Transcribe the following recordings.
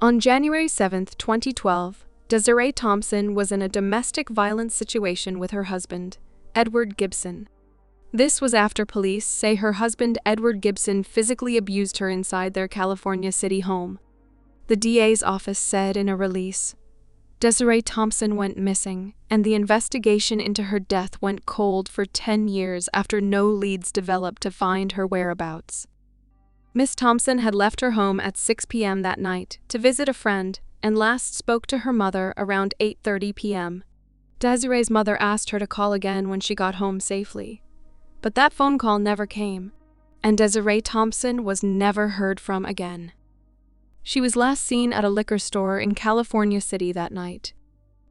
On January 7, 2012, Desiree Thompson was in a domestic violence situation with her husband, Edward Gibson. This was after police say her husband, Edward Gibson, physically abused her inside their California City home. The DA's office said in a release, Desiree Thompson went missing, and the investigation into her death went cold for 10 years after no leads developed to find her whereabouts. Miss Thompson had left her home at 6 p.m. that night to visit a friend and last spoke to her mother around 8:30 p.m. Desiree's mother asked her to call again when she got home safely. But that phone call never came, and Desiree Thompson was never heard from again. She was last seen at a liquor store in California City that night.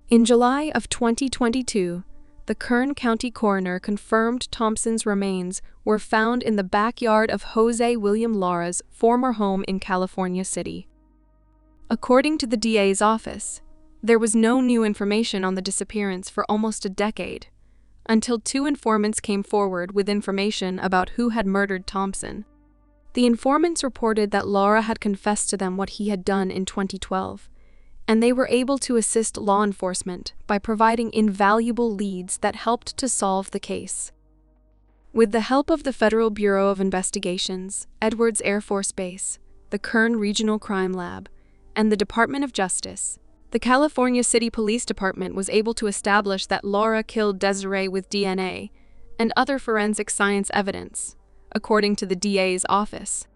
In July of 2022, the Kern County coroner confirmed Thompson's remains were found in the backyard of Jose William Lara's former home in California City. According to the DA's office, there was no new information on the disappearance for almost a decade, until 2 informants came forward with information about who had murdered Thompson. The informants reported that Lara had confessed to them what he had done in 2012, and they were able to assist law enforcement by providing invaluable leads that helped to solve the case. With the help of the Federal Bureau of Investigations, Edwards Air Force Base, the Kern Regional Crime Lab, and the Department of Justice, the California City Police Department was able to establish that Lara killed Desiree with DNA and other forensic science evidence, according to the DA's office.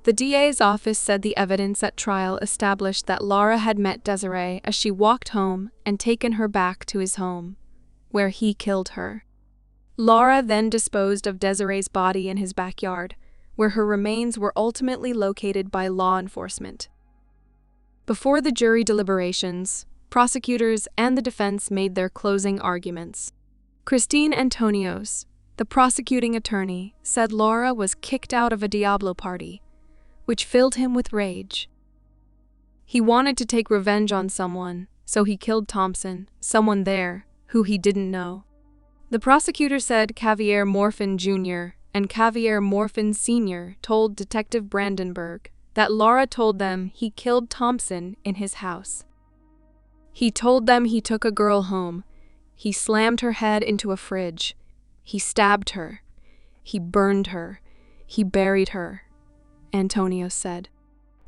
The DA's office said the evidence at trial established that Lara had met Desiree as she walked home and taken her back to his home, where he killed her. Lara then disposed of Desiree's body in his backyard, where her remains were ultimately located by law enforcement. Before the jury deliberations, prosecutors and the defense made their closing arguments. Christine Antonios, the prosecuting attorney, said Lara was kicked out of a Diablo party, which filled him with rage. He wanted to take revenge on someone, so he killed Thompson, someone there, who he didn't know. The prosecutor said Javier Morfin Jr. and Javier Morfin Sr. told Detective Brandenburg that Lara told them he killed Thompson in his house. He told them he took a girl home, he slammed her head into a fridge, he stabbed her, he burned her, he buried her, Antonio said.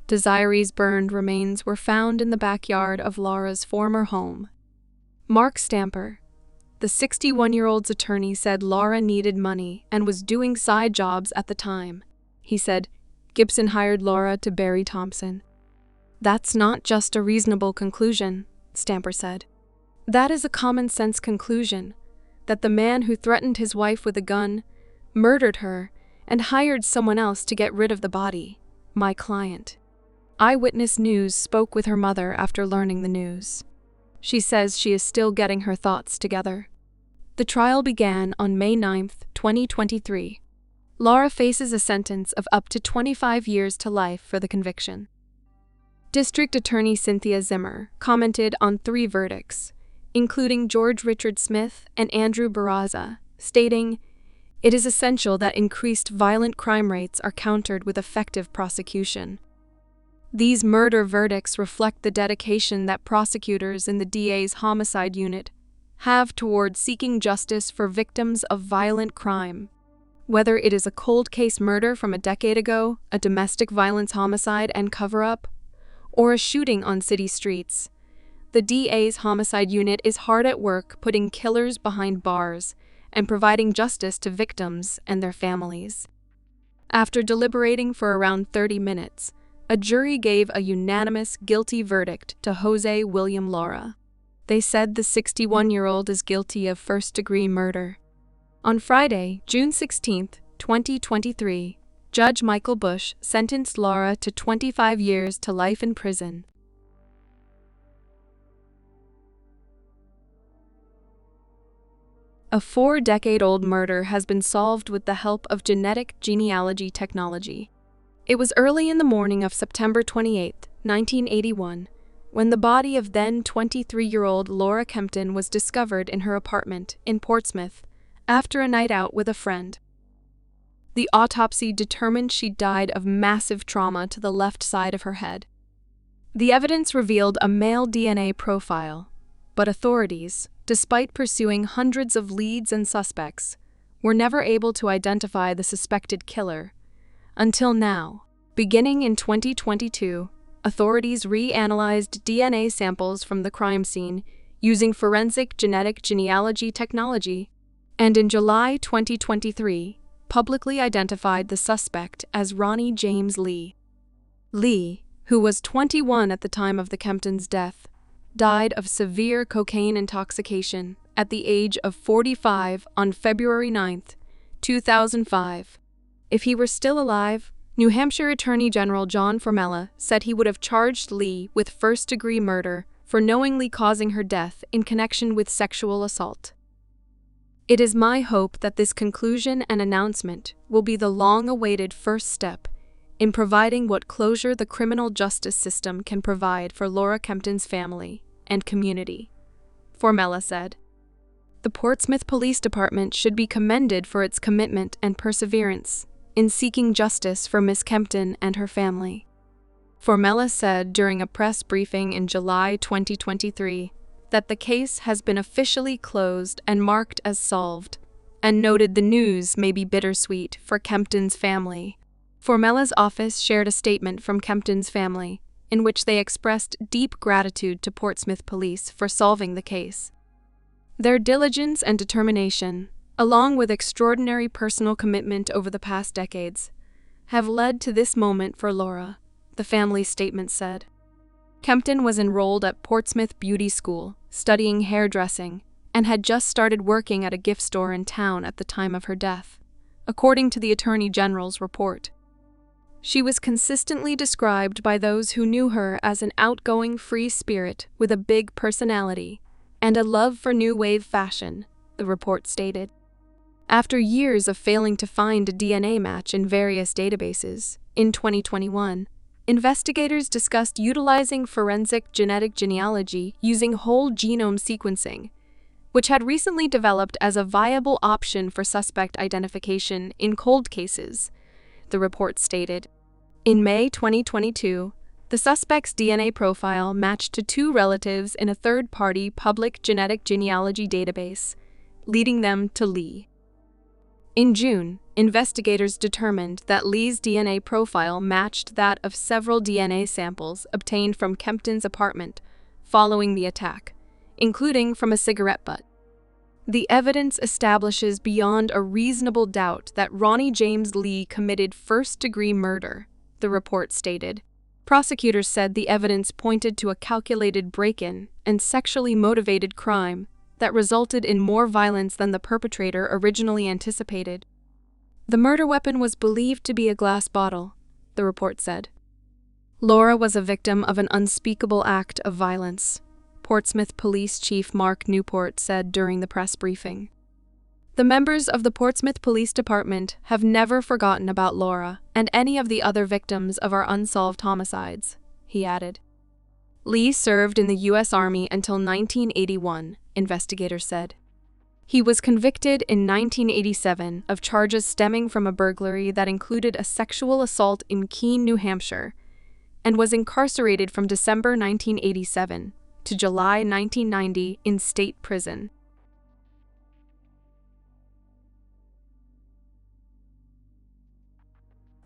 Desiree's burned remains were found in the backyard of Lara's former home. Mark Stamper, the 61-year-old's attorney, said Lara needed money and was doing side jobs at the time. He said, Gibson hired Lara to bury Thompson. That's not just a reasonable conclusion, Stamper said. That is a common-sense conclusion, that the man who threatened his wife with a gun, murdered her, and hired someone else to get rid of the body, my client. Eyewitness News spoke with her mother after learning the news. She says she is still getting her thoughts together. The trial began on May 9, 2023. Lara faces a sentence of up to 25 years to life for the conviction. District Attorney Cynthia Zimmer commented on 3 verdicts, including George Richard Smith and Andrew Barraza, stating, "It is essential that increased violent crime rates are countered with effective prosecution. These murder verdicts reflect the dedication that prosecutors in the DA's homicide unit have towards seeking justice for victims of violent crime. Whether it is a cold case murder from a decade ago, a domestic violence homicide and cover-up, or a shooting on city streets, the DA's homicide unit is hard at work putting killers behind bars and providing justice to victims and their families." After deliberating for around 30 minutes, a jury gave a unanimous guilty verdict to Jose William Lara. They said the 61-year-old is guilty of first-degree murder. On Friday, June 16, 2023, Judge Michael Bush sentenced Lara to 25 years to life in prison. A 4-decade-old murder has been solved with the help of genetic genealogy technology. It was early in the morning of September 28, 1981, when the body of then 23-year-old Laura Kempton was discovered in her apartment in Portsmouth after a night out with a friend. The autopsy determined she died of massive trauma to the left side of her head. The evidence revealed a male DNA profile, but authorities, despite pursuing hundreds of leads and suspects, were never able to identify the suspected killer. Until now, beginning in 2022, authorities reanalyzed DNA samples from the crime scene using forensic genetic genealogy technology, and in July 2023, publicly identified the suspect as Ronnie James Lee. Lee, who was 21 at the time of the Kempton's death, died of severe cocaine intoxication at the age of 45 on February 9, 2005. If he were still alive, New Hampshire Attorney General John Formella said he would have charged Lee with first-degree murder for knowingly causing her death in connection with sexual assault. It is my hope that this conclusion and announcement will be the long-awaited first step in providing what closure the criminal justice system can provide for Laura Kempton's family and community, Formella said. The Portsmouth Police Department should be commended for its commitment and perseverance in seeking justice for Miss Kempton and her family. Formella said during a press briefing in July 2023 that the case has been officially closed and marked as solved, and noted the news may be bittersweet for Kempton's family. Formella's office shared a statement from Kempton's family, in which they expressed deep gratitude to Portsmouth Police for solving the case. Their diligence and determination, along with extraordinary personal commitment over the past decades, have led to this moment for Laura, the family's statement said. Kempton was enrolled at Portsmouth Beauty School, studying hairdressing, and had just started working at a gift store in town at the time of her death, according to the Attorney General's report. She was consistently described by those who knew her as an outgoing free spirit with a big personality and a love for new wave fashion, the report stated. After years of failing to find a DNA match in various databases, in 2021, investigators discussed utilizing forensic genetic genealogy using whole genome sequencing, which had recently developed as a viable option for suspect identification in cold cases, the report stated. In May 2022, the suspect's DNA profile matched to two relatives in a third-party public genetic genealogy database, leading them to Lee. In June, investigators determined that Lee's DNA profile matched that of several DNA samples obtained from Kempton's apartment following the attack, including from a cigarette butt. The evidence establishes beyond a reasonable doubt that Ronnie James Lee committed first-degree murder, the report stated. Prosecutors said the evidence pointed to a calculated break-in and sexually motivated crime that resulted in more violence than the perpetrator originally anticipated. The murder weapon was believed to be a glass bottle, the report said. Laura was a victim of an unspeakable act of violence, Portsmouth Police Chief Mark Newport said during the press briefing. The members of the Portsmouth Police Department have never forgotten about Laura and any of the other victims of our unsolved homicides, he added. Lee served in the U.S. Army until 1981, investigators said. He was convicted in 1987 of charges stemming from a burglary that included a sexual assault in Keene, New Hampshire, and was incarcerated from December 1987 to July 1990 in state prison.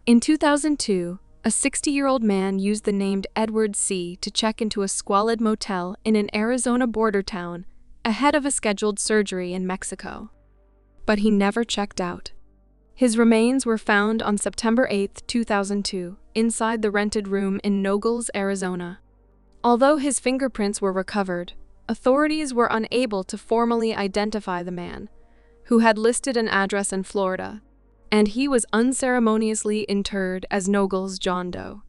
In 2002, a 60-year-old man used the name Edward C. to check into a squalid motel in an Arizona border town ahead of a scheduled surgery in Mexico. But he never checked out. His remains were found on September 8, 2002, inside the rented room in Nogales, Arizona. Although his fingerprints were recovered, authorities were unable to formally identify the man, who had listed an address in Florida, and he was unceremoniously interred as Nogales John Doe.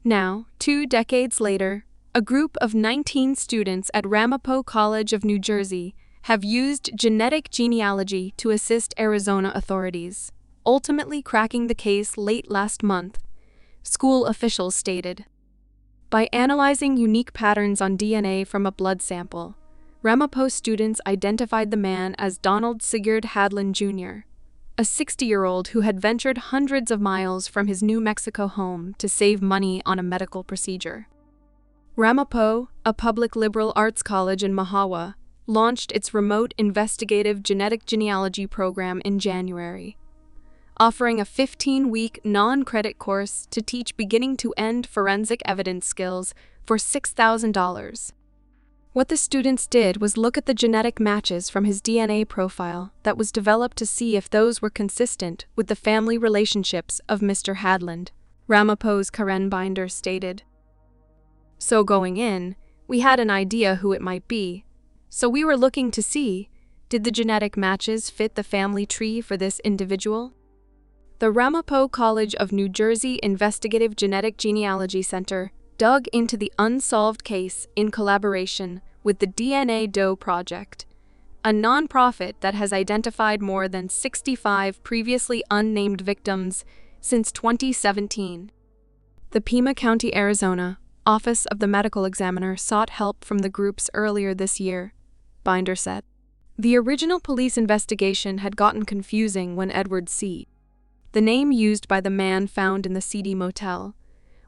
Now, 2 decades later, a group of 19 students at Ramapo College of New Jersey have used genetic genealogy to assist Arizona authorities, ultimately cracking the case late last month, school officials stated. By analyzing unique patterns on DNA from a blood sample, Ramapo students identified the man as Donald Sigurd Hadland Jr., a 60-year-old who had ventured hundreds of miles from his New Mexico home to save money on a medical procedure. Ramapo, a public liberal arts college in Mahawa, launched its remote investigative genetic genealogy program in January, offering a 15-week non-credit course to teach beginning-to-end forensic evidence skills for $6,000. What the students did was look at the genetic matches from his DNA profile that was developed to see if those were consistent with the family relationships of Mr. Hadland, Ramapo's Karen Binder stated. So going in, we had an idea who it might be, so we were looking to see, did the genetic matches fit the family tree for this individual? The Ramapo College of New Jersey Investigative Genetic Genealogy Center dug into the unsolved case in collaboration with the DNA Doe Project, a nonprofit that has identified more than 65 previously unnamed victims since 2017. The Pima County, Arizona, Office of the Medical Examiner sought help from the groups earlier this year, Binder said. The original police investigation had gotten confusing when Edward C., the name used by the man found in the seedy motel,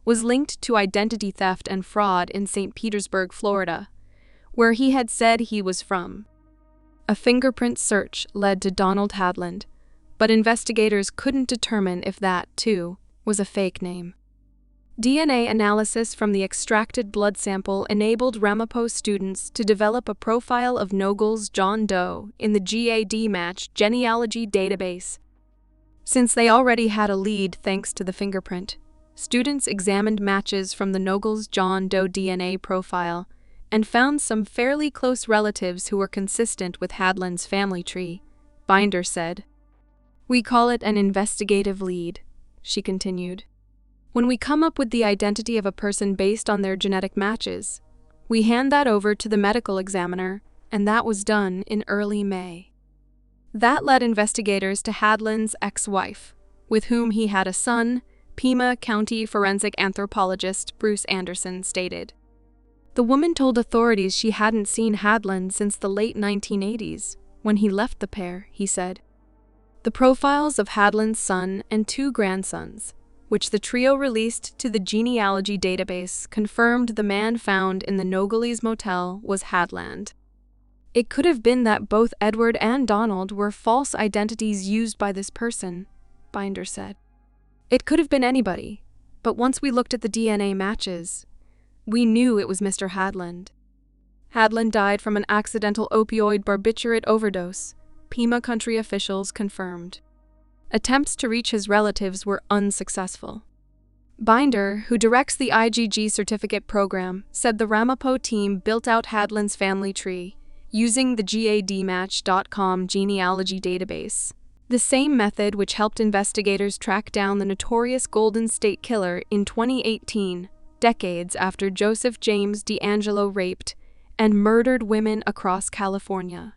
was linked to identity theft and fraud in St. Petersburg, Florida, where he had said he was from. A fingerprint search led to Donald Hadland, but investigators couldn't determine if that, too, was a fake name. DNA analysis from the extracted blood sample enabled Ramapo students to develop a profile of Nogle's John Doe in the GAD Match genealogy database. Since they already had a lead thanks to the fingerprint, students examined matches from the Nogle's John Doe DNA profile and found some fairly close relatives who were consistent with Hadland's family tree, Binder said. We call it an investigative lead, she continued. When we come up with the identity of a person based on their genetic matches, we hand that over to the medical examiner, and that was done in early May. That led investigators to Hadland's ex-wife, with whom he had a son, Pima County forensic anthropologist Bruce Anderson stated. The woman told authorities she hadn't seen Hadland since the late 1980s, when he left the pair, he said. The profiles of Hadland's son and 2 grandsons, which the trio released to the genealogy database, confirmed the man found in the Nogles motel was Hadland. It could have been that both Edward and Donald were false identities used by this person, Binder said. It could have been anybody, but once we looked at the DNA matches, we knew it was Mr. Hadland. Hadland died from an accidental opioid barbiturate overdose, Pima Country officials confirmed. Attempts to reach his relatives were unsuccessful. Binder, who directs the IGG certificate program, said the Ramapo team built out Hadland's family tree using the GADmatch.com genealogy database, the same method which helped investigators track down the notorious Golden State Killer in 2018, decades after Joseph James DeAngelo raped and murdered women across California.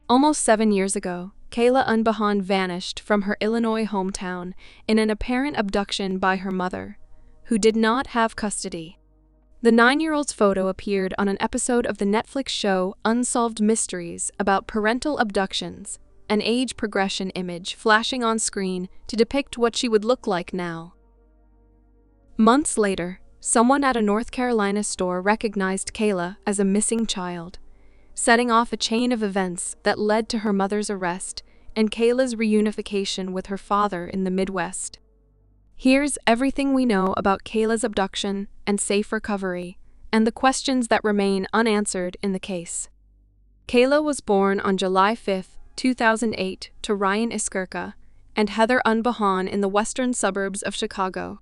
Almost 7 years ago, Kayla Unbehaun vanished from her Illinois hometown in an apparent abduction by her mother, who did not have custody. The 9-year-old's photo appeared on an episode of the Netflix show Unsolved Mysteries about parental abductions, an age progression image flashing on screen to depict what she would look like now. Months later, someone at a North Carolina store recognized Kayla as a missing child, setting off a chain of events that led to her mother's arrest and Kayla's reunification with her father in the Midwest. Here's everything we know about Kayla's abduction and safe recovery, and the questions that remain unanswered in the case. Kayla was born on July 5, 2008, to Ryan Iskirka and Heather Unbehaun in the western suburbs of Chicago.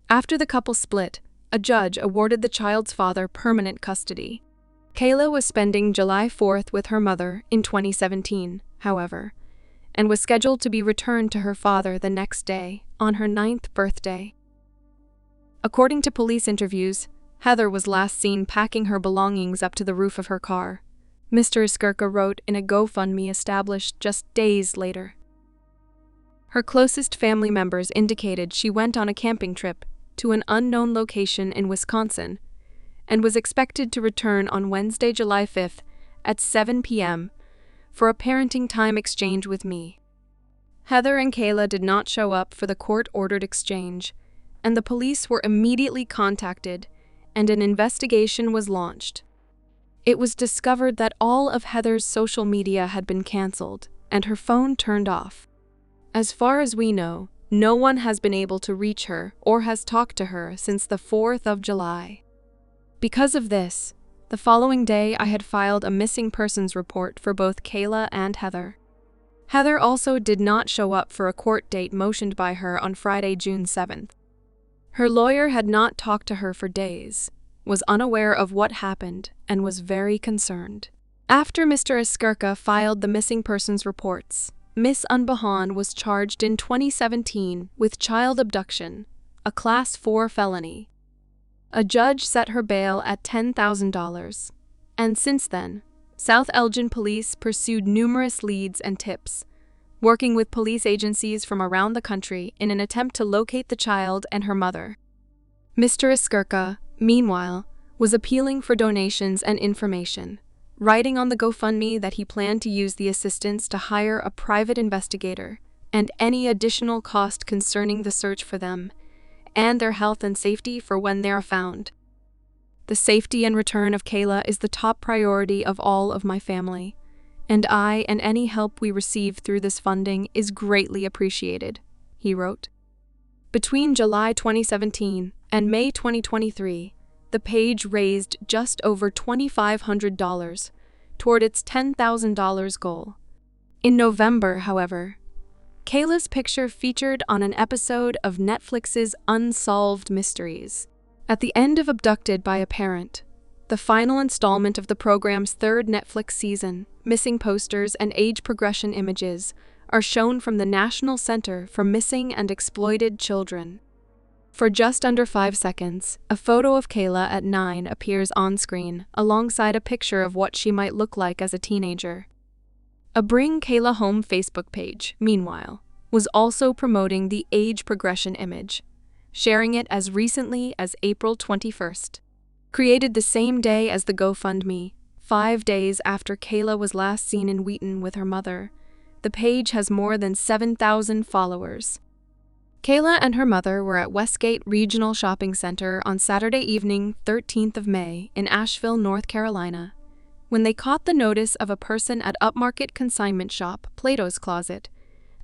After the couple split, a judge awarded the child's father permanent custody. Kayla was spending July 4th with her mother in 2017, however, and was scheduled to be returned to her father the next day, on her 9th birthday. According to police interviews, Heather was last seen packing her belongings up to the roof of her car, Mr. Iskirka wrote in a GoFundMe established just days later. Her closest family members indicated she went on a camping trip to an unknown location in Wisconsin and was expected to return on Wednesday, July 5th at 7 p.m. for a parenting time exchange with me. Heather and Kayla did not show up for the court-ordered exchange, and the police were immediately contacted, and an investigation was launched. It was discovered that all of Heather's social media had been canceled, and her phone turned off. As far as we know, no one has been able to reach her or has talked to her since the 4th of July. Because of this, the following day I had filed a missing persons report for both Kayla and Heather. Heather also did not show up for a court date motioned by her on Friday, June 7th. Her lawyer had not talked to her for days, was unaware of what happened, and was very concerned. After Mr. Iskirka filed the missing persons reports, Miss Unbehaun was charged in 2017 with child abduction, a Class 4 felony. A judge set her bail at $10,000, and since then, South Elgin Police pursued numerous leads and tips, working with police agencies from around the country in an attempt to locate the child and her mother. Mr. Iskirka, meanwhile, was appealing for donations and information, writing on the GoFundMe that he planned to use the assistance to hire a private investigator and any additional cost concerning the search for them and their health and safety for when they are found. The safety and return of Kayla is the top priority of all of my family, and any help we receive through this funding is greatly appreciated, he wrote. Between July 2017 and May 2023, the page raised just over $2,500 toward its $10,000 goal. In November, however, Kayla's picture featured on an episode of Netflix's Unsolved Mysteries. At the end of Abducted by a Parent, the final installment of the program's third Netflix season, missing posters and age progression images are shown from the National Center for Missing and Exploited Children. For just under 5 seconds, a photo of Kayla at 9 appears on screen, alongside a picture of what she might look like as a teenager. A Bring Kayla Home Facebook page, meanwhile, was also promoting the age progression image, sharing it as recently as April 21st. Created the same day as the GoFundMe, 5 days after Kayla was last seen in Wheaton with her mother, the page has more than 7,000 followers. Kayla and her mother were at Westgate Regional Shopping Center on Saturday evening, 13th of May, in Asheville, North Carolina, when they caught the notice of a person at upmarket consignment shop Plato's Closet,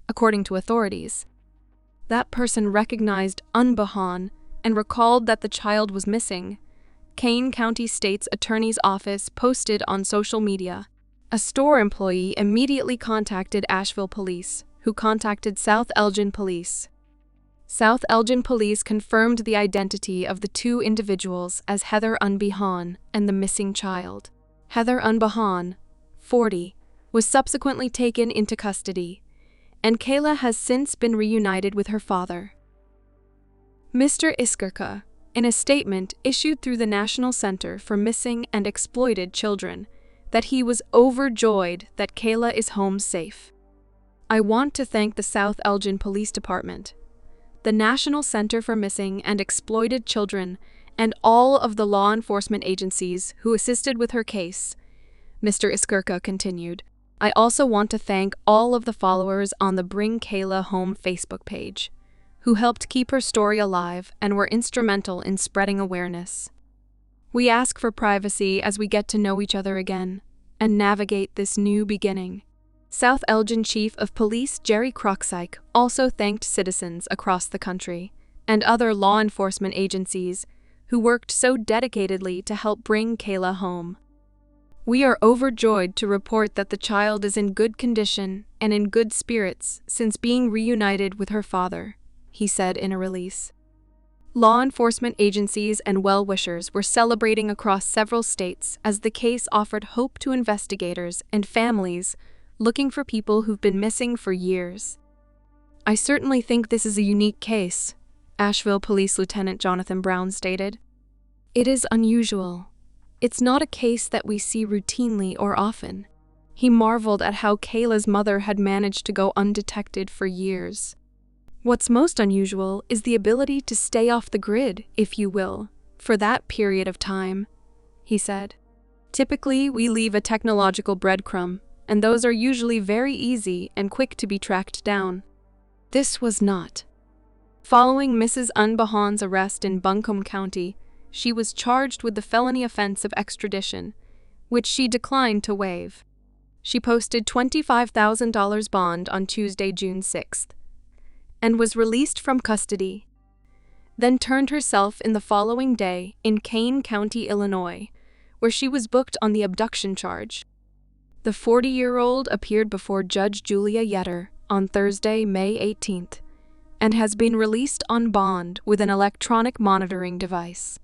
according to authorities. That person recognized Unbehaun and recalled that the child was missing. Kane County State's Attorney's Office posted on social media. A store employee immediately contacted Asheville Police, who contacted South Elgin Police. South Elgin Police confirmed the identity of the two individuals as Heather Unbehaun and the missing child. Heather Unbehaun, 40, was subsequently taken into custody, and Kayla has since been reunited with her father. Mr. Iskirka, in a statement issued through the National Center for Missing and Exploited Children, that he was overjoyed that Kayla is home safe. I want to thank the South Elgin Police Department, the National Center for Missing and Exploited Children, and all of the law enforcement agencies who assisted with her case, Mr. Iskirka continued. I also want to thank all of the followers on the Bring Kayla Home Facebook page, who helped keep her story alive and were instrumental in spreading awareness. We ask for privacy as we get to know each other again and navigate this new beginning. South Elgin Chief of Police Jerry Kroxike also thanked citizens across the country and other law enforcement agencies who worked so dedicatedly to help bring Kayla home. We are overjoyed to report that the child is in good condition and in good spirits since being reunited with her father, he said in a release. Law enforcement agencies and well-wishers were celebrating across several states as the case offered hope to investigators and families looking for people who've been missing for years. I certainly think this is a unique case, Asheville Police Lieutenant Jonathan Brown stated. It is unusual. It's not a case that we see routinely or often. He marveled at how Kayla's mother had managed to go undetected for years. What's most unusual is the ability to stay off the grid, if you will, for that period of time, he said. Typically, we leave a technological breadcrumb, and those are usually very easy and quick to be tracked down. This was not. Following Mrs. Unbehaun's arrest in Buncombe County, she was charged with the felony offense of extradition, which she declined to waive. She posted $25,000 bond on Tuesday, June 6th, and was released from custody, then turned herself in the following day in Kane County, Illinois, where she was booked on the abduction charge. The 40-year-old appeared before Judge Julia Yetter on Thursday, May 18th, and has been released on bond with an electronic monitoring device.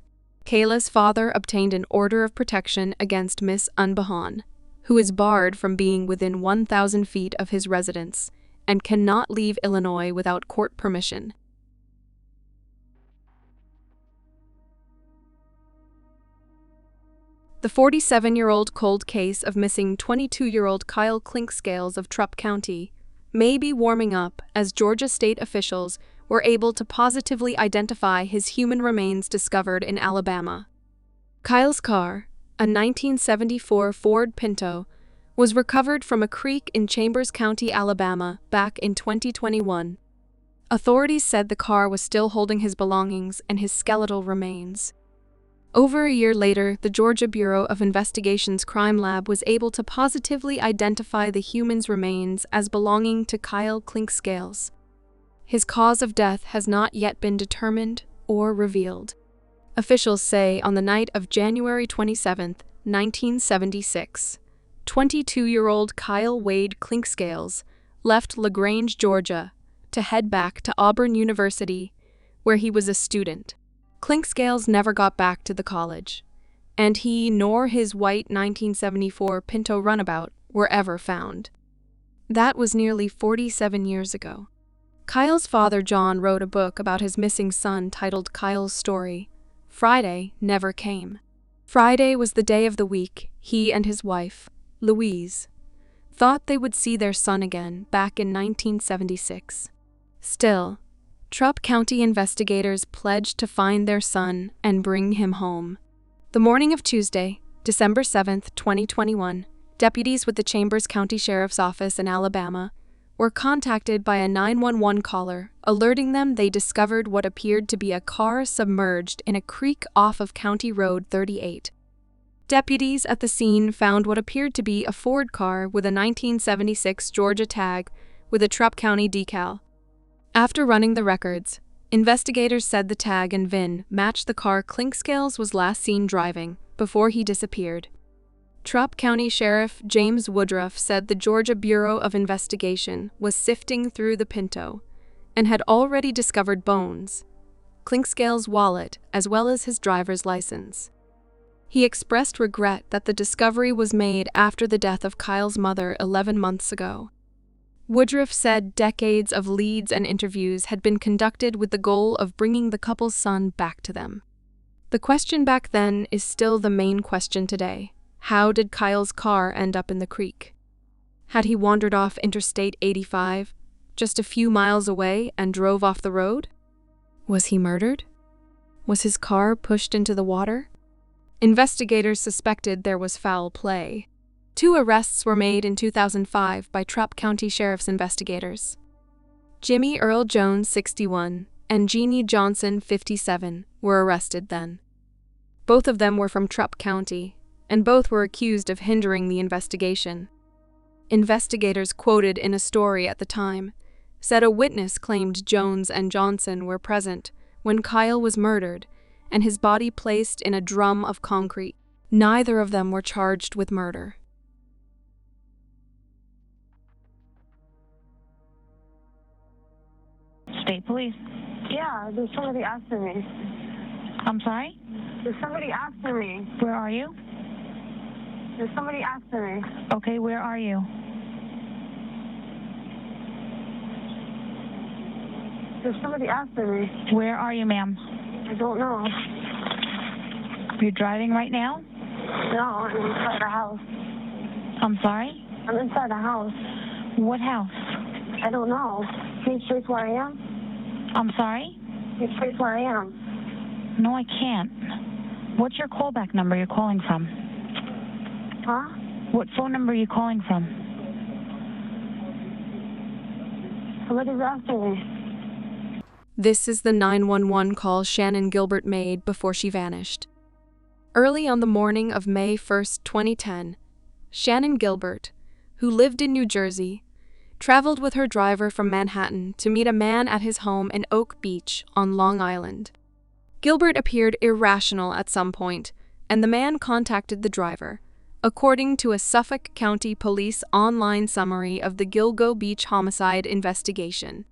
Kayla's father obtained an order of protection against Miss Unbehaun, who is barred from being within 1,000 feet of his residence and cannot leave Illinois without court permission. The 47-year-old cold case of missing 22-year-old Kyle Clinkscales of Trupp County may be warming up as Georgia state officials were able to positively identify his human remains discovered in Alabama. Kyle's car, a 1974 Ford Pinto, was recovered from a creek in Chambers County, Alabama, back in 2021. Authorities said the car was still holding his belongings and his skeletal remains. Over a year later, the Georgia Bureau of Investigation's crime lab was able to positively identify the human's remains as belonging to Kyle Clinkscales. His cause of death has not yet been determined or revealed. Officials say on the night of January 27, 1976, 22-year-old Kyle Wade Clinkscales left LaGrange, Georgia, to head back to Auburn University, where he was a student. Clinkscales never got back to the college, and he nor his white 1974 Pinto runabout were ever found. That was nearly 47 years ago. Kyle's father, John, wrote a book about his missing son titled Kyle's Story. Friday never came. Friday was the day of the week he and his wife, Louise, thought they would see their son again back in 1976. Still, Trupp County investigators pledged to find their son and bring him home. The morning of Tuesday, December 7, 2021, deputies with the Chambers County Sheriff's Office in Alabama were contacted by a 911 caller, alerting them they discovered what appeared to be a car submerged in a creek off of County Road 38. Deputies at the scene found what appeared to be a Ford car with a 1976 Georgia tag with a Trupp County decal. After running the records, investigators said the tag and VIN matched the car Clinkscales was last seen driving before he disappeared. Trupp County Sheriff James Woodruff said the Georgia Bureau of Investigation was sifting through the Pinto and had already discovered bones, Clinkscales' wallet, as well as his driver's license. He expressed regret that the discovery was made after the death of Kyle's mother 11 months ago. Woodruff said decades of leads and interviews had been conducted with the goal of bringing the couple's son back to them. The question back then is still the main question today. How did Kyle's car end up in the creek? Had he wandered off Interstate 85, just a few miles away, and drove off the road? Was he murdered? Was his car pushed into the water? Investigators suspected there was foul play. 2 arrests were made in 2005 by Trupp County Sheriff's investigators. Jimmy Earl Jones, 61, and Jeannie Johnson, 57, were arrested then. Both of them were from Trupp County, and both were accused of hindering the investigation. Investigators quoted in a story at the time said a witness claimed Jones and Johnson were present when Kyle was murdered and his body placed in a drum of concrete. Neither of them were charged with murder. State Police. Yeah, there's somebody after me. I'm sorry? There's somebody after me. Where are you? There's somebody after me. Okay, where are you? There's somebody after me. Where are you, ma'am? I don't know. You're driving right now? No, I'm inside the house. I'm sorry? I'm inside the house. What house? I don't know. Can you trace where I am? I'm sorry? Can you trace where I am? No, I can't. What's your callback number you're calling from? Huh? What phone number are you calling from? What is after me? This is the 911 call Shannan Gilbert made before she vanished. Early on the morning of May 1, 2010, Shannan Gilbert, who lived in New Jersey, traveled with her driver from Manhattan to meet a man at his home in Oak Beach on Long Island. Gilbert appeared irrational at some point, and the man contacted the driver, according to a Suffolk County Police online summary of the Gilgo Beach homicide investigation.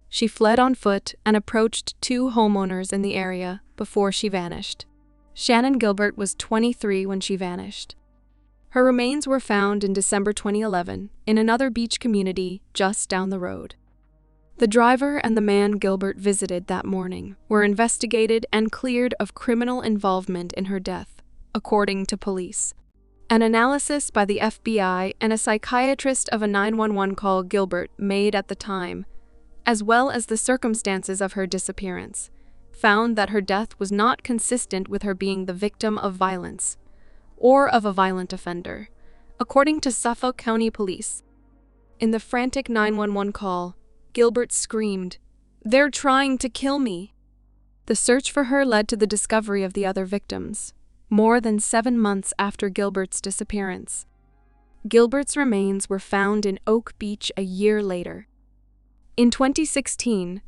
She fled on foot and approached two homeowners in the area before she vanished. Shannan Gilbert was 23 when she vanished. Her remains were found in December 2011 in another beach community just down the road. The driver and the man Gilbert visited that morning were investigated and cleared of criminal involvement in her death, according to police. An analysis by the FBI and a psychiatrist of a 911 call Gilbert made at the time, as well as the circumstances of her disappearance, found that her death was not consistent with her being the victim of violence or of a violent offender, according to Suffolk County Police. In the frantic 911 call, Gilbert screamed, "They're trying to kill me!" The search for her led to the discovery of the other victims, more than 7 months after Gilbert's disappearance. Gilbert's remains were found in Oak Beach a year later. In 2016,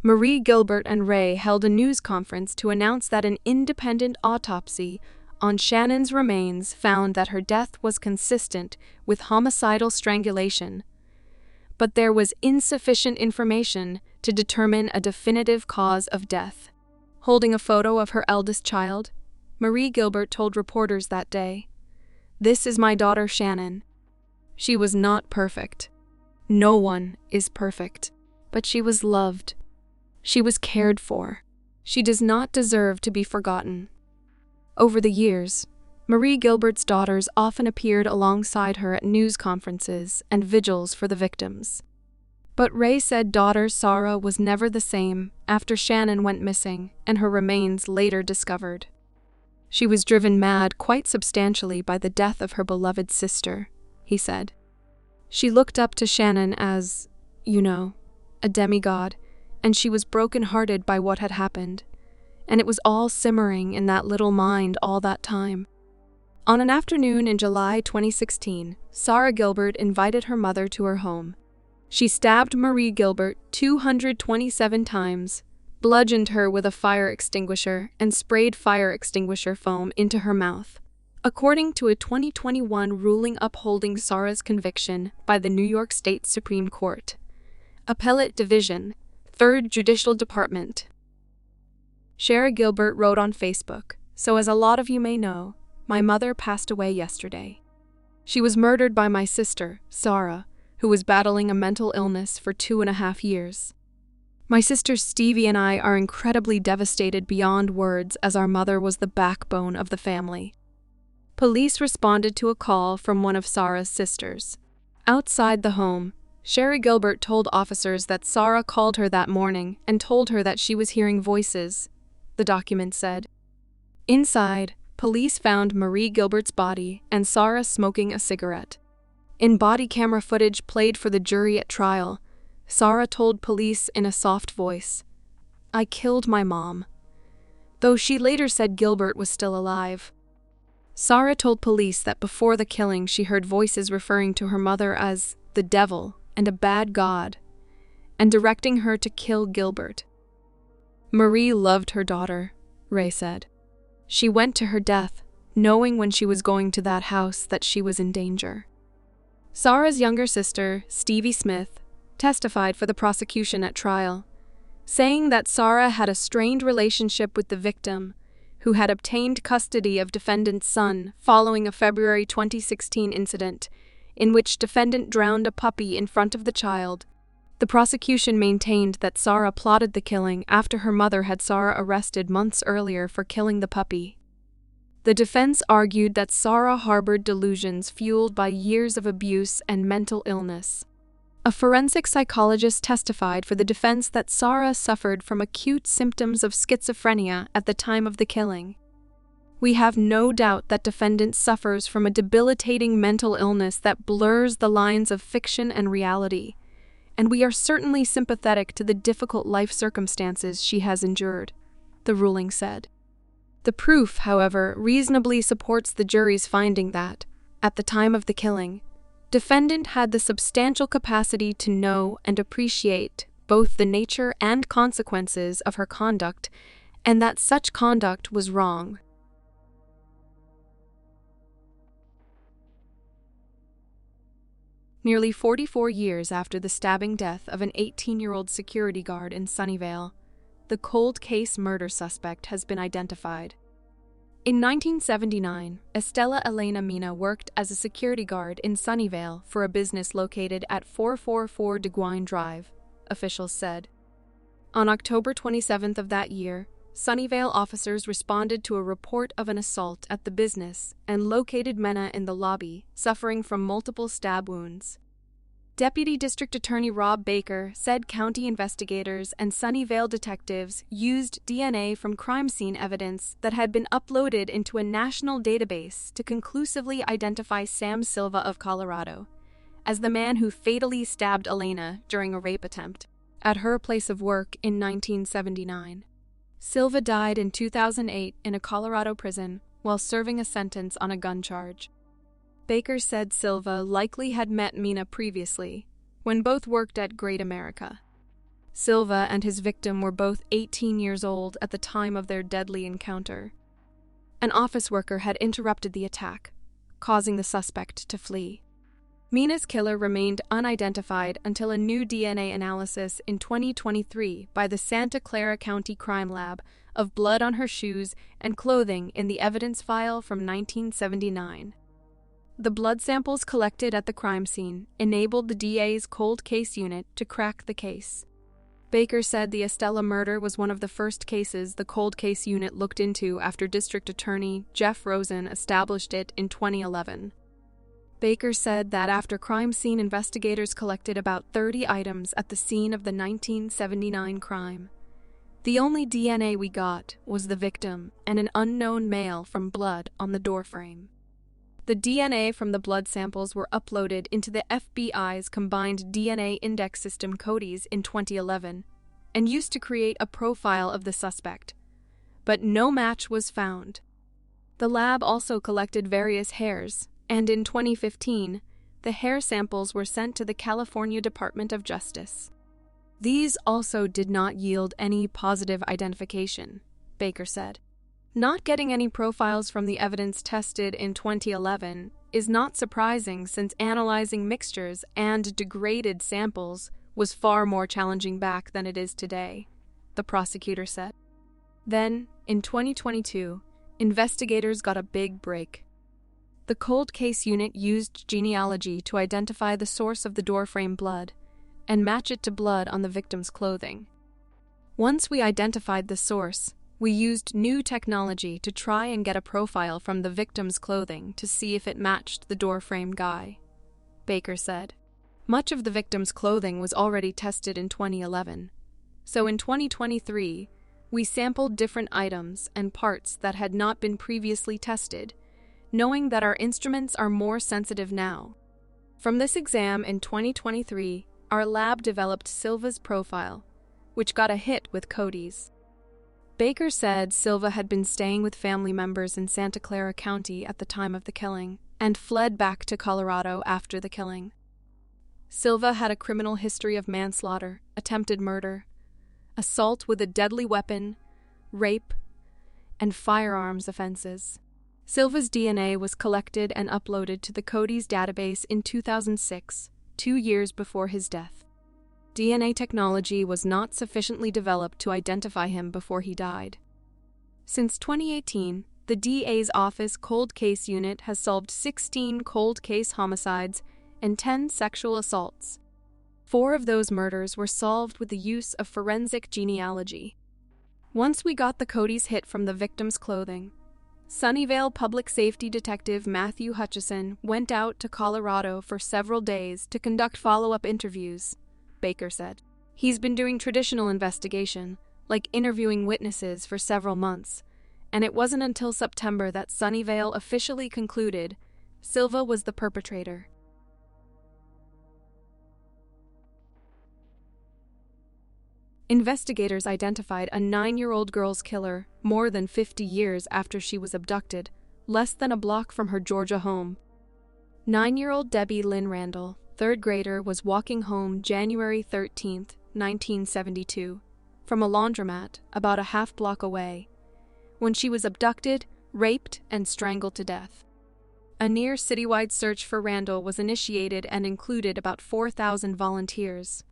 Marie Gilbert and Ray held a news conference to announce that an independent autopsy on Shannan's remains found that her death was consistent with homicidal strangulation, but there was insufficient information to determine a definitive cause of death. Holding a photo of her eldest child, Marie Gilbert told reporters that day, "This is my daughter Shannan. She was not perfect. No one is perfect, but she was loved. She was cared for. She does not deserve to be forgotten." Over the years, Marie Gilbert's daughters often appeared alongside her at news conferences and vigils for the victims. But Ray said daughter Sarah was never the same after Shannan went missing and her remains later discovered. She was driven mad quite substantially by the death of her beloved sister, he said. She looked up to Shannan as, a demigod, and she was broken-hearted by what had happened, and it was all simmering in that little mind all that time. On an afternoon in July 2016, Sarah Gilbert invited her mother to her home. She stabbed Marie Gilbert 227 times, bludgeoned her with a fire extinguisher, and sprayed fire extinguisher foam into her mouth, according to a 2021 ruling upholding Sarah's conviction by the New York State Supreme Court. Appellate Division, 3rd Judicial Department. Sarah Gilbert wrote on Facebook, "So as a lot of you may know, my mother passed away yesterday. She was murdered by my sister, Sarah, who was battling a mental illness for 2.5 years. My sisters Stevie and I are incredibly devastated beyond words as our mother was the backbone of the family." Police responded to a call from one of Sarah's sisters. Outside the home, Sherry Gilbert told officers that Sarah called her that morning and told her that she was hearing voices, the document said. Inside, police found Marie Gilbert's body and Sarah smoking a cigarette. In body camera footage played for the jury at trial, Sarah told police in a soft voice, "I killed my mom," though she later said Gilbert was still alive. Sarah told police that before the killing she heard voices referring to her mother as the devil and a bad god, and directing her to kill Gilbert. Marie loved her daughter, Ray said. She went to her death, knowing when she was going to that house that she was in danger. Sarah's younger sister, Stevie Smith, testified for the prosecution at trial, saying that Sarah had a strained relationship with the victim, who had obtained custody of defendant's son following a February 2016 incident in which defendant drowned a puppy in front of the child. The prosecution maintained that Sarah plotted the killing after her mother had Sarah arrested months earlier for killing the puppy. The defense argued that Sarah harbored delusions fueled by years of abuse and mental illness. A forensic psychologist testified for the defense that Sarah suffered from acute symptoms of schizophrenia at the time of the killing. "We have no doubt that defendant suffers from a debilitating mental illness that blurs the lines of fiction and reality, and we are certainly sympathetic to the difficult life circumstances she has endured, the ruling said. The proof, however, reasonably supports the jury's finding that, at the time of the killing, defendant had the substantial capacity to know and appreciate both the nature and consequences of her conduct, and that such conduct was wrong. Nearly 44 years after the stabbing death of an 18-year-old security guard in Sunnyvale, the cold case murder suspect has been identified. In 1979, Estella Mena worked as a security guard in Sunnyvale for a business located at 444 DeGuine Drive, officials said. On October 27th of that year, Sunnyvale officers responded to a report of an assault at the business and located Mena in the lobby, suffering from multiple stab wounds. Deputy District Attorney Rob Baker said county investigators and Sunnyvale detectives used DNA from crime scene evidence that had been uploaded into a national database to conclusively identify Sam Silva of Colorado as the man who fatally stabbed Elena during a rape attempt at her place of work in 1979. Silva died in 2008 in a Colorado prison while serving a sentence on a gun charge. Baker said Silva likely had met Mena previously, when both worked at Great America. Silva and his victim were both 18 years old at the time of their deadly encounter. An office worker had interrupted the attack, causing the suspect to flee. Mena's killer remained unidentified until a new DNA analysis in 2023 by the Santa Clara County Crime Lab of blood on her shoes and clothing in the evidence file from 1979. The blood samples collected at the crime scene enabled the DA's cold case unit to crack the case. Baker said the Estella murder was one of the first cases the cold case unit looked into after District Attorney Jeff Rosen established it in 2011. Baker said that after crime scene investigators collected about 30 items at the scene of the 1979 crime, the only DNA we got was the victim and an unknown male from blood on the doorframe. The DNA from the blood samples were uploaded into the FBI's combined DNA index system CODIS in 2011 and used to create a profile of the suspect, but no match was found. The lab also collected various hairs, and in 2015, the hair samples were sent to the California Department of Justice. These also did not yield any positive identification, Baker said. Not getting any profiles from the evidence tested in 2011 is not surprising since analyzing mixtures and degraded samples was far more challenging back than it is today, the prosecutor said. Then, in 2022, investigators got a big break. The cold case unit used genealogy to identify the source of the doorframe blood and match it to blood on the victim's clothing. Once we identified the source, we used new technology to try and get a profile from the victim's clothing to see if it matched the doorframe guy, Baker said. Much of the victim's clothing was already tested in 2011, so in 2023, we sampled different items and parts that had not been previously tested, knowing that our instruments are more sensitive now. From this exam in 2023, our lab developed Silva's profile, which got a hit with CODIS. Baker said Silva had been staying with family members in Santa Clara County at the time of the killing and fled back to Colorado after the killing. Silva had a criminal history of manslaughter, attempted murder, assault with a deadly weapon, rape, and firearms offenses. Silva's DNA was collected and uploaded to the CODIS database in 2006, 2 years before his death. DNA technology was not sufficiently developed to identify him before he died. Since 2018, the DA's office cold case unit has solved 16 cold case homicides and 10 sexual assaults. 4 of those murders were solved with the use of forensic genealogy. Once we got the CODIS hit from the victim's clothing, Sunnyvale Public Safety Detective Matthew Hutchison went out to Colorado for several days to conduct follow-up interviews, Baker said. He's been doing traditional investigation, like interviewing witnesses, for several months, and it wasn't until September that Sunnyvale officially concluded Silva was the perpetrator. Investigators identified a 9-year-old girl's killer more than 50 years after she was abducted, less than a block from her Georgia home. 9-year-old Debbie Lynn Randall, third grader, was walking home January 13, 1972, from a laundromat about a half block away, when she was abducted, raped, and strangled to death. A near citywide search for Randall was initiated and included about 4,000 volunteers.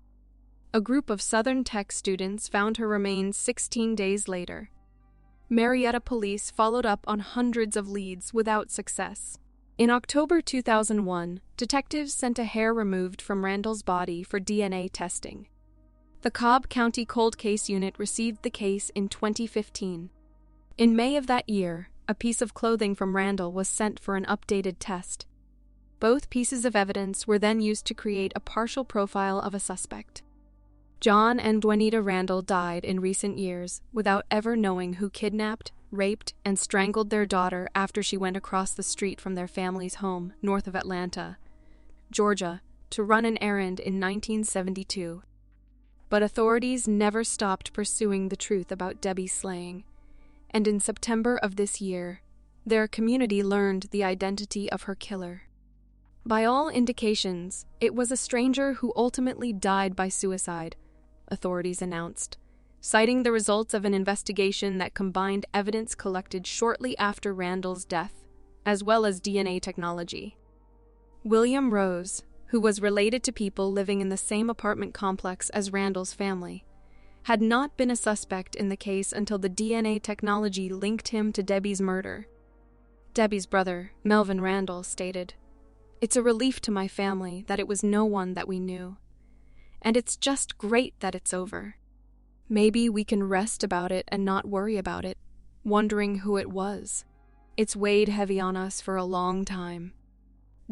A group of Southern Tech students found her remains 16 days later. Marietta police followed up on hundreds of leads without success. In October 2001, detectives sent a hair removed from Randall's body for DNA testing. The Cobb County Cold Case Unit received the case in 2015. In May of that year, a piece of clothing from Randall was sent for an updated test. Both pieces of evidence were then used to create a partial profile of a suspect. John and Juanita Randall died in recent years without ever knowing who kidnapped, raped, and strangled their daughter after she went across the street from their family's home north of Atlanta, Georgia, to run an errand in 1972. But authorities never stopped pursuing the truth about Debbie's slaying, and in September of this year, their community learned the identity of her killer. By all indications, it was a stranger who ultimately died by suicide, authorities announced, citing the results of an investigation that combined evidence collected shortly after Randall's death, as well as DNA technology. William Rose, who was related to people living in the same apartment complex as Randall's family, had not been a suspect in the case until the DNA technology linked him to Debbie's murder. Debbie's brother, Melvin Randall, stated, "It's a relief to my family that it was no one that we knew. And it's just great that it's over. Maybe we can rest about it and not worry about it, wondering who it was. It's weighed heavy on us for a long time."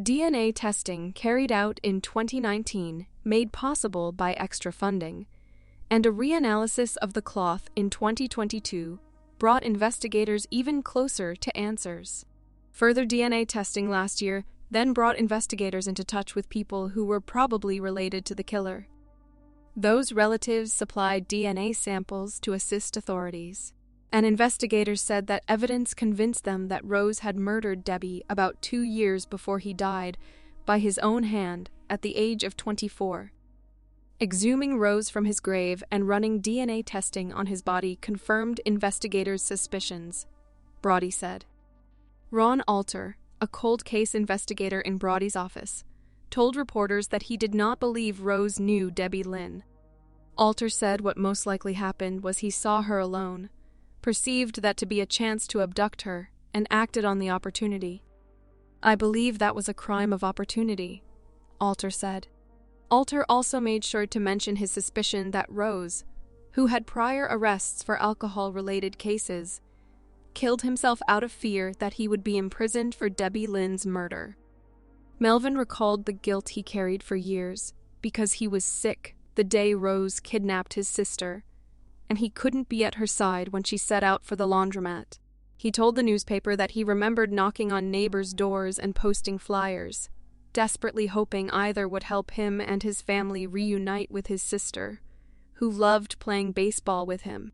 DNA testing carried out in 2019, made possible by extra funding, and a reanalysis of the cloth in 2022 brought investigators even closer to answers. Further DNA testing last year then brought investigators into touch with people who were probably related to the killer. Those relatives supplied DNA samples to assist authorities, and investigators said that evidence convinced them that Rose had murdered Debbie about 2 years before he died by his own hand at the age of 24. Exhuming Rose from his grave and running DNA testing on his body confirmed investigators' suspicions, Brody said. Ron Alter, a cold case investigator in Brody's office, told reporters that he did not believe Rose knew Debbie Lynn. Alter said what most likely happened was he saw her alone, perceived that to be a chance to abduct her, and acted on the opportunity. "I believe that was a crime of opportunity," Alter said. Alter also made sure to mention his suspicion that Rose, who had prior arrests for alcohol-related cases, killed himself out of fear that he would be imprisoned for Debbie Lynn's murder. Melvin recalled the guilt he carried for years because he was sick the day Rose kidnapped his sister, and he couldn't be at her side when she set out for the laundromat. He told the newspaper that he remembered knocking on neighbors' doors and posting flyers, desperately hoping either would help him and his family reunite with his sister, who loved playing baseball with him.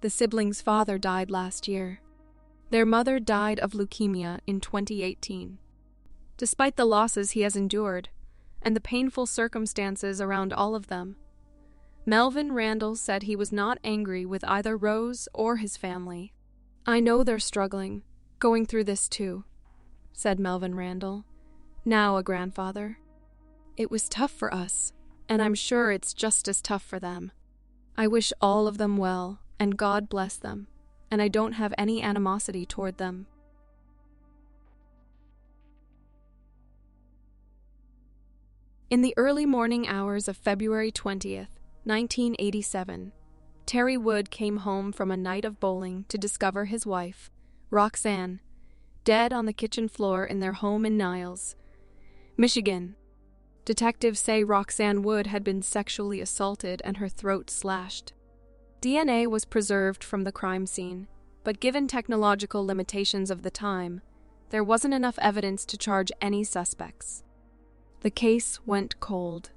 The siblings' father died last year. Their mother died of leukemia in 2018. Despite the losses he has endured, and the painful circumstances around all of them, Melvin Randall said he was not angry with either Rose or his family. "I know they're struggling, going through this too," said Melvin Randall, now a grandfather. "It was tough for us, and I'm sure it's just as tough for them. I wish all of them well, and God bless them, and I don't have any animosity toward them." In the early morning hours of February 20th, 1987, Terry Wood came home from a night of bowling to discover his wife, Roxanne, dead on the kitchen floor in their home in Niles, Michigan. Detectives say Roxanne Wood had been sexually assaulted and her throat slashed. DNA was preserved from the crime scene, but given technological limitations of the time, there wasn't enough evidence to charge any suspects. The case went cold.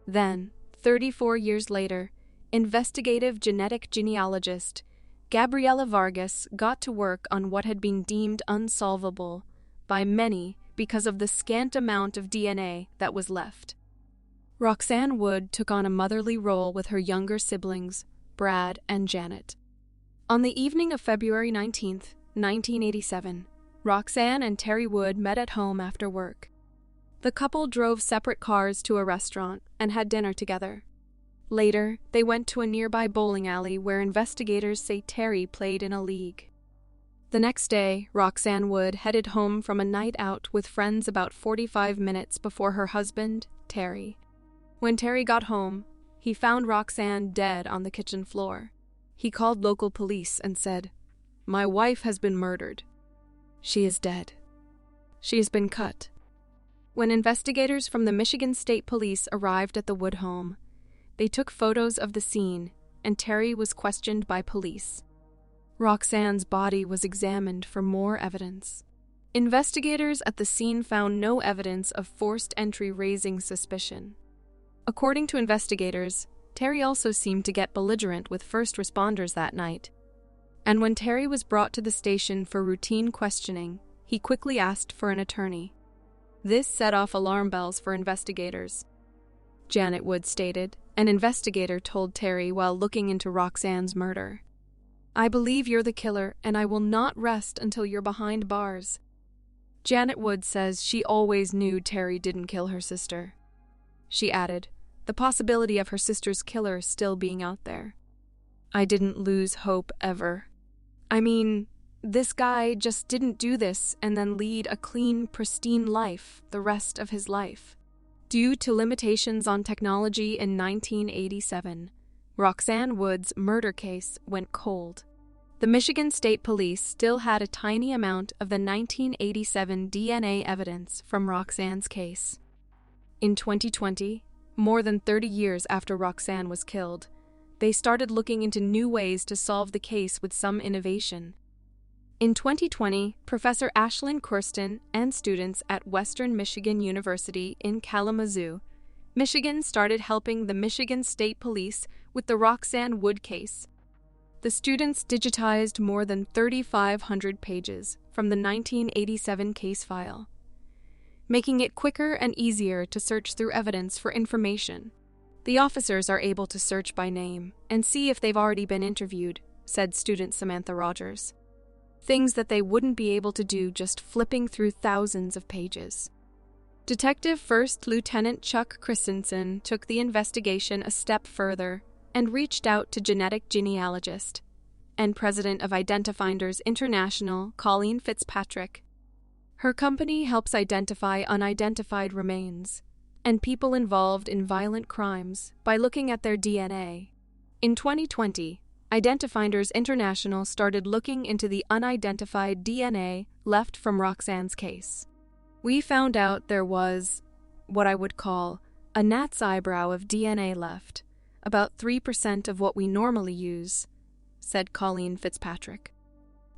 Then, 34 years later, investigative genetic genealogist Gabriela Vargas got to work on what had been deemed unsolvable by many because of the scant amount of DNA that was left. Roxanne Wood took on a motherly role with her younger siblings, Brad and Janet. On the evening of February 19, 1987, Roxanne and Terry Wood met at home after work. The couple drove separate cars to a restaurant and had dinner together. Later, they went to a nearby bowling alley where investigators say Terry played in a league. The next day, Roxanne Wood headed home from a night out with friends about 45 minutes before her husband, Terry. When Terry got home, he found Roxanne dead on the kitchen floor. He called local police and said, "My wife has been murdered. She is dead. She has been cut." When investigators from the Michigan State Police arrived at the Wood home, they took photos of the scene, and Terry was questioned by police. Roxanne's body was examined for more evidence. Investigators at the scene found no evidence of forced entry, raising suspicion. According to investigators, Terry also seemed to get belligerent with first responders that night. And when Terry was brought to the station for routine questioning, he quickly asked for an attorney. This set off alarm bells for investigators. Janet Wood stated, an investigator told Terry while looking into Roxanne's murder, "I believe you're the killer, and I will not rest until you're behind bars." Janet Wood says she always knew Terry didn't kill her sister. She added, the possibility of her sister's killer still being out there. "I didn't lose hope ever. I mean, this guy just didn't do this and then lead a clean, pristine life the rest of his life." Due to limitations on technology in 1987, Roxanne Wood's murder case went cold. The Michigan State Police still had a tiny amount of the 1987 DNA evidence from Roxanne's case. In 2020, more than 30 years after Roxanne was killed, they started looking into new ways to solve the case with some innovation. In 2020, Professor Ashlyn Kirsten and students at Western Michigan University in Kalamazoo, Michigan started helping the Michigan State Police with the Roxanne Wood case. The students digitized more than 3,500 pages from the 1987 case file, making it quicker and easier to search through evidence for information. The officers are able to search by name and see if they've already been interviewed, said student Samantha Rogers. Things that they wouldn't be able to do just flipping through thousands of pages. Detective First Lieutenant Chuck Christensen took the investigation a step further and reached out to genetic genealogist and president of Identifinders International, Colleen Fitzpatrick. Her company helps identify unidentified remains and people involved in violent crimes by looking at their DNA. In 2020, Identifinders International started looking into the unidentified DNA left from Roxanne's case. "We found out there was, what I would call, a gnat's eyebrow of DNA left, about 3% of what we normally use," said Colleen Fitzpatrick.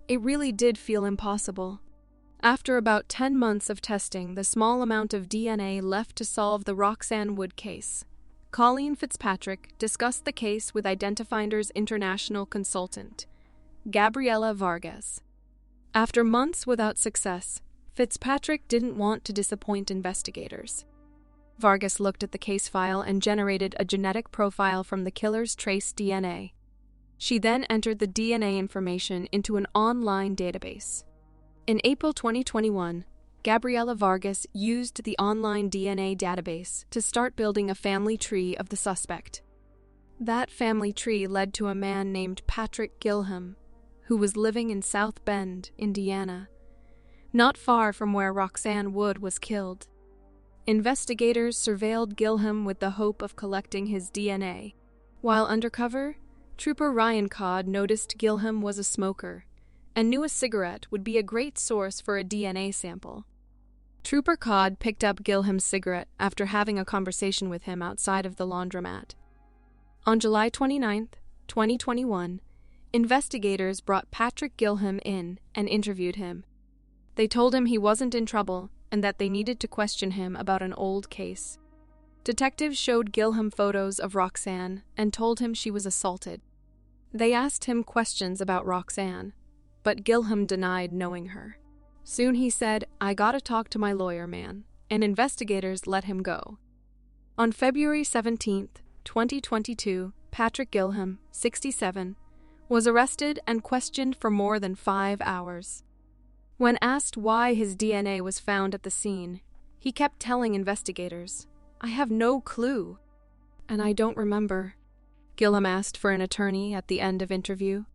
"It really did feel impossible. After about 10 months of testing the small amount of DNA left to solve the Roxanne Wood case, Colleen Fitzpatrick discussed the case with Identifinders International consultant, Gabriela Vargas. After months without success, Fitzpatrick didn't want to disappoint investigators. Vargas looked at the case file and generated a genetic profile from the killer's trace DNA. She then entered the DNA information into an online database. In April 2021, Gabriela Vargas used the online DNA database to start building a family tree of the suspect. That family tree led to a man named Patrick Gilham, who was living in South Bend, Indiana, not far from where Roxanne Wood was killed. Investigators surveilled Gilham with the hope of collecting his DNA. While undercover, Trooper Ryan Codd noticed Gilham was a smoker and knew a cigarette would be a great source for a DNA sample. Trooper Codd picked up Gilham's cigarette after having a conversation with him outside of the laundromat. On July 29, 2021, investigators brought Patrick Gilham in and interviewed him. They told him he wasn't in trouble and that they needed to question him about an old case. Detectives showed Gilham photos of Roxanne and told him she was assaulted. They asked him questions about Roxanne, but Gilham denied knowing her. Soon he said, "I gotta talk to my lawyer, man," and investigators let him go. On February 17, 2022, Patrick Gilham, 67, was arrested and questioned for more than 5 hours. When asked why his DNA was found at the scene, he kept telling investigators, "I have no clue, and I don't remember." Gilham asked for an attorney at the end of interview.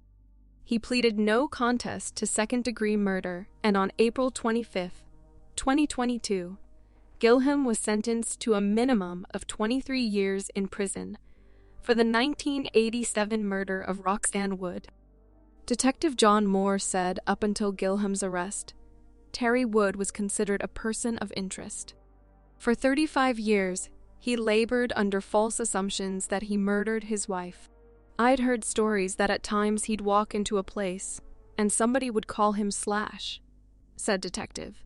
He pleaded no contest to second-degree murder, and on April 25, 2022, Gilham was sentenced to a minimum of 23 years in prison for the 1987 murder of Roxanne Wood. Detective John Moore said up until Gilham's arrest, Terry Wood was considered a person of interest. For 35 years, he labored under false assumptions that he murdered his wife. I'd heard stories that at times he'd walk into a place and somebody would call him Slash, said Detective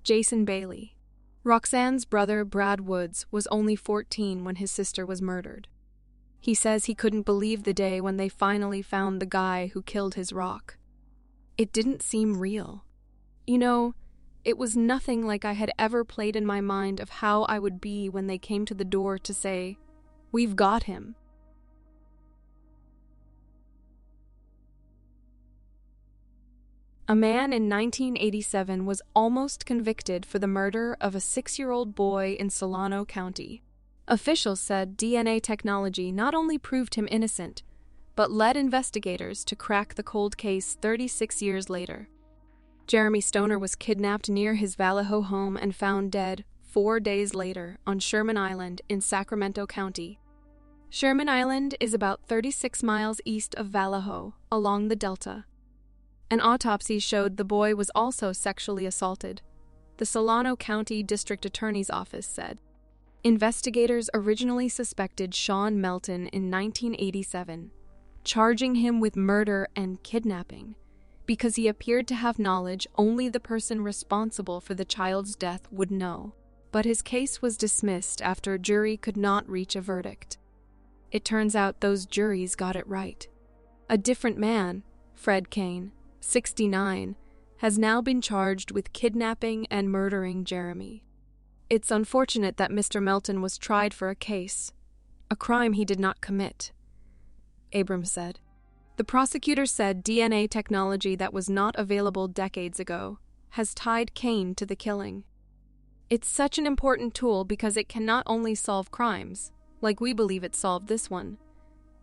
Jason Bailey. Roxanne's brother Brad Woods was only 14 when his sister was murdered. He says he couldn't believe the day when they finally found the guy who killed his rock. It didn't seem real. You know, it was nothing like I had ever played in my mind of how I would be when they came to the door to say, "We've got him." A man in 1987 was almost convicted for the murder of a 6-year-old boy in Solano County. Officials said DNA technology not only proved him innocent, but led investigators to crack the cold case 36 years later. Jeremy Stoner was kidnapped near his Vallejo home and found dead 4 days later on Sherman Island in Sacramento County. Sherman Island is about 36 miles east of Vallejo, along the Delta. An autopsy showed the boy was also sexually assaulted, the Solano County District Attorney's Office said. Investigators originally suspected Sean Melton in 1987, charging him with murder and kidnapping, because he appeared to have knowledge only the person responsible for the child's death would know. But his case was dismissed after a jury could not reach a verdict. It turns out those juries got it right. A different man, Fred Kane, 69, has now been charged with kidnapping and murdering Jeremy. It's unfortunate that Mr. Melton was tried for a crime he did not commit, Abrams said. The prosecutor said DNA technology that was not available decades ago has tied Kane to the killing. It's such an important tool because it can not only solve crimes, like we believe it solved this one,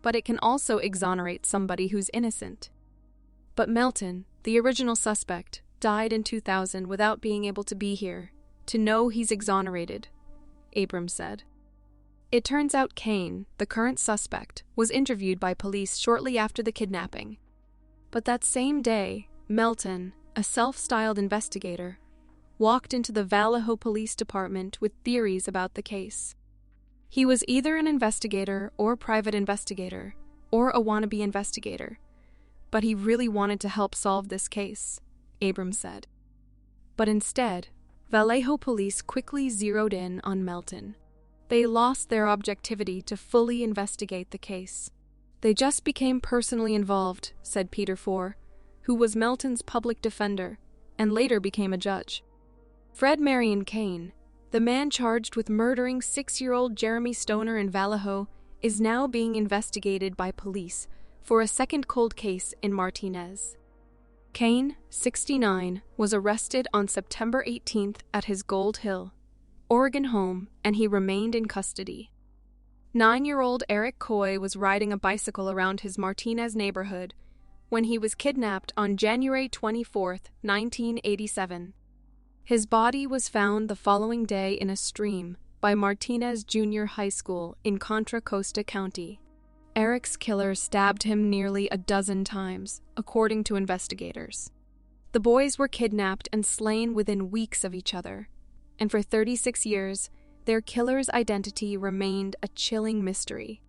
but it can also exonerate somebody who's innocent. But Melton, the original suspect, died in 2000 without being able to be here to know he's exonerated, Abrams said. It turns out Kane, the current suspect, was interviewed by police shortly after the kidnapping. But that same day, Melton, a self-styled investigator, walked into the Vallejo Police Department with theories about the case. He was either an investigator or private investigator, or a wannabe investigator, but he really wanted to help solve this case, Abrams said. But instead, Vallejo police quickly zeroed in on Melton. They lost their objectivity to fully investigate the case. They just became personally involved, said Peter Four, who was Melton's public defender and later became a judge. Fred Marion Kane, the man charged with murdering 6-year-old Jeremy Stoner in Vallejo, is now being investigated by police for a second cold case in Martinez. Kane, 69, was arrested on September 18th at his Gold Hill, Oregon home, and he remained in custody. 9-year-old Eric Coy was riding a bicycle around his Martinez neighborhood when he was kidnapped on January 24, 1987. His body was found the following day in a stream by Martinez Junior High School in Contra Costa County. Eric's killer stabbed him nearly a dozen times, according to investigators. The boys were kidnapped and slain within weeks of each other, and for 36 years, their killer's identity remained a chilling mystery.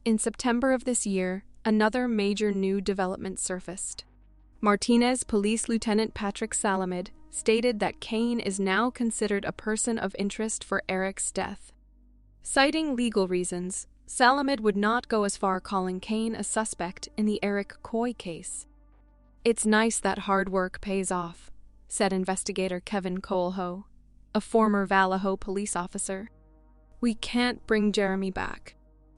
In September of this year, another major new development surfaced. Martinez Police Lieutenant Patrick Salamid stated that Kane is now considered a person of interest for Eric's death. Citing legal reasons, Salamid would not go as far calling Kane a suspect in the Eric Coy case. "It's nice that hard work pays off," said investigator Kevin Coelho, a former Vallejo police officer. "We can't bring Jeremy back.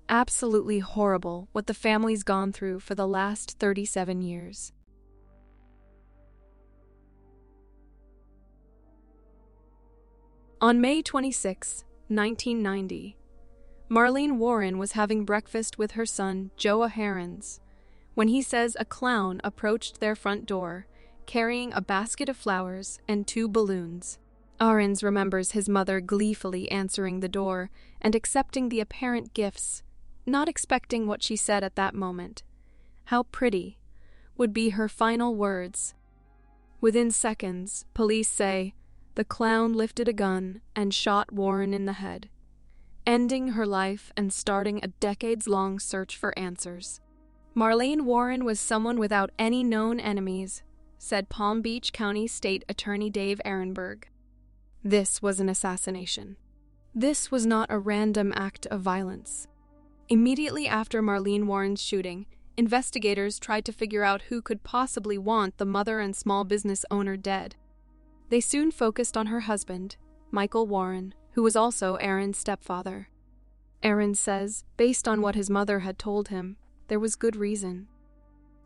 Absolutely horrible what the family's gone through for the last 37 years. On May 26, 1990, Marlene Warren was having breakfast with her son, Joe Ahrens, when he says a clown approached their front door, carrying a basket of flowers and 2 balloons. Ahrens remembers his mother gleefully answering the door and accepting the apparent gifts, not expecting what she said at that moment. "How pretty," would be her final words. Within seconds, police say, the clown lifted a gun and shot Warren in the head, ending her life and starting a decades-long search for answers. Marlene Warren was someone without any known enemies, said Palm Beach County State Attorney Dave Ehrenberg. This was an assassination. This was not a random act of violence. Immediately after Marlene Warren's shooting, investigators tried to figure out who could possibly want the mother and small business owner dead. They soon focused on her husband, Michael Warren, who was also Aaron's stepfather. Aaron says, based on what his mother had told him, there was good reason.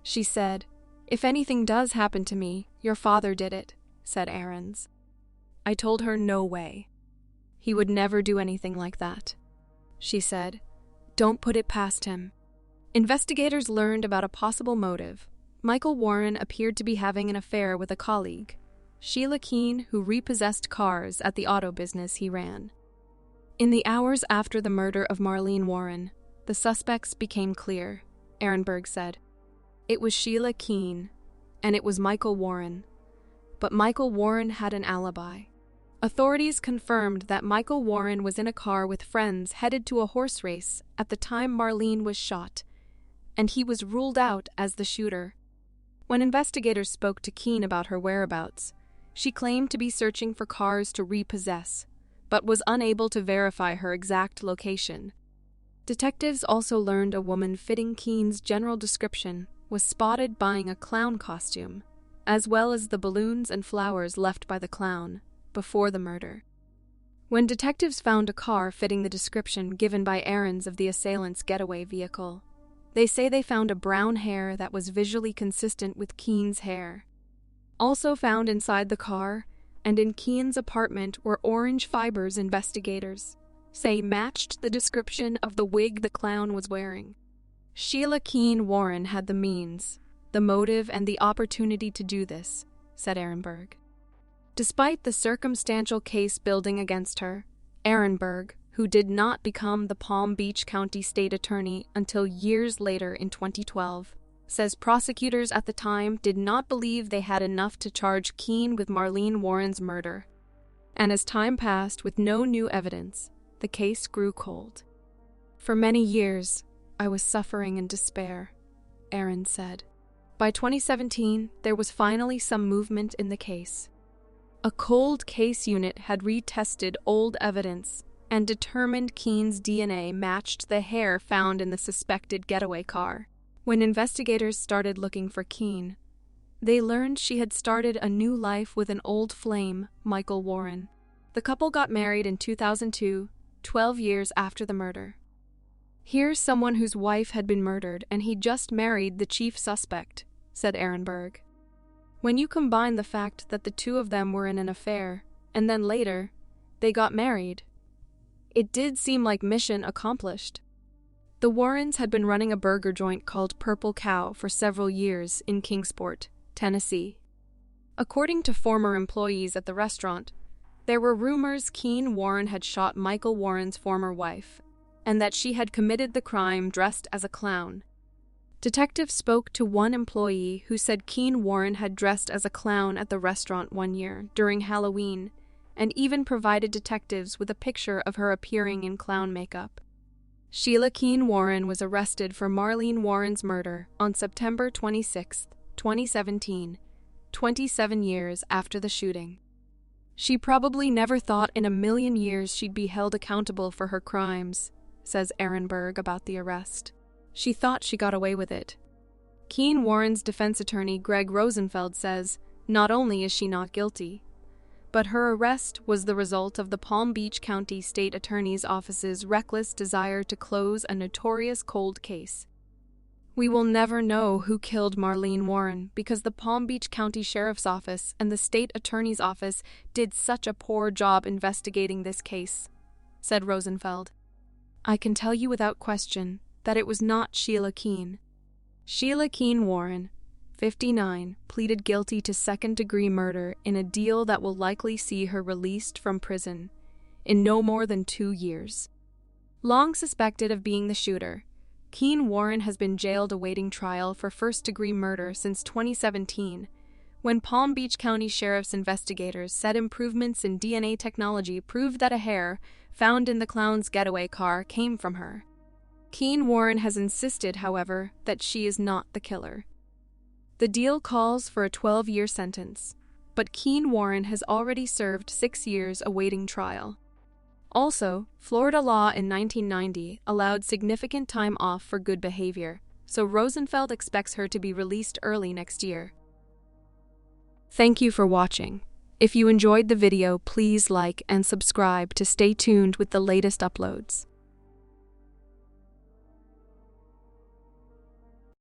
She said, "If anything does happen to me, your father did it," said Aaron's. "I told her no way. He would never do anything like that." She said, "Don't put it past him." Investigators learned about a possible motive. Michael Warren appeared to be having an affair with a colleague, Sheila Keene, who repossessed cars at the auto business he ran. In the hours after the murder of Marlene Warren, the suspects became clear, Ehrenberg said. It was Sheila Keene, and it was Michael Warren. But Michael Warren had an alibi. Authorities confirmed that Michael Warren was in a car with friends headed to a horse race at the time Marlene was shot, and he was ruled out as the shooter. When investigators spoke to Keene about her whereabouts, she claimed to be searching for cars to repossess, but was unable to verify her exact location. Detectives also learned a woman fitting Keene's general description was spotted buying a clown costume, as well as the balloons and flowers left by the clown before the murder. When detectives found a car fitting the description given by Ahrens of the assailant's getaway vehicle, they say they found a brown hair that was visually consistent with Keene's hair. Also found inside the car and in Keene's apartment were orange fibers investigators say matched the description of the wig the clown was wearing. Sheila Keene Warren had the means, the motive, and the opportunity to do this, said Ehrenberg. Despite the circumstantial case building against her, Ehrenberg, who did not become the Palm Beach County State Attorney until years later in 2012, says prosecutors at the time did not believe they had enough to charge Keene with Marlene Warren's murder. And as time passed with no new evidence, the case grew cold. For many years, I was suffering in despair, Aaron said. By 2017, there was finally some movement in the case. A cold case unit had retested old evidence and determined Keene's DNA matched the hair found in the suspected getaway car. When investigators started looking for Keene, they learned she had started a new life with an old flame, Michael Warren. The couple got married in 2002, 12 years after the murder. Here's someone whose wife had been murdered and he just married the chief suspect, said Ehrenberg. When you combine the fact that the two of them were in an affair, and then later, they got married, it did seem like mission accomplished. The Warrens had been running a burger joint called Purple Cow for several years in Kingsport, Tennessee. According to former employees at the restaurant, there were rumors Keene Warren had shot Michael Warren's former wife, and that she had committed the crime dressed as a clown. Detectives spoke to one employee who said Keene Warren had dressed as a clown at the restaurant one year during Halloween, and even provided detectives with a picture of her appearing in clown makeup. Sheila Keene Warren was arrested for Marlene Warren's murder on September 26, 2017, 27 years after the shooting. She probably never thought in a million years she'd be held accountable for her crimes, says Ehrenberg about the arrest. She thought she got away with it. Keene Warren's defense attorney Greg Rosenfeld says not only is she not guilty, but her arrest was the result of the Palm Beach County State Attorney's Office's reckless desire to close a notorious cold case. We will never know who killed Marlene Warren because the Palm Beach County Sheriff's Office and the State Attorney's Office did such a poor job investigating this case, said Rosenfeld. I can tell you without question that it was not Sheila Keene. Sheila Keene Warren, 59, pleaded guilty to second-degree murder in a deal that will likely see her released from prison in no more than 2 years. Long suspected of being the shooter, Keene Warren has been jailed awaiting trial for first-degree murder since 2017, when Palm Beach County Sheriff's investigators said improvements in DNA technology proved that a hair found in the clown's getaway car came from her. Keene Warren has insisted, however, that she is not the killer. The deal calls for a 12-year sentence, but Keene Warren has already served 6 years awaiting trial. Also, Florida law in 1990 allowed significant time off for good behavior, so Rosenfeld expects her to be released early next year. Thank you for watching. If you enjoyed the video, please like and subscribe to stay tuned with the latest uploads.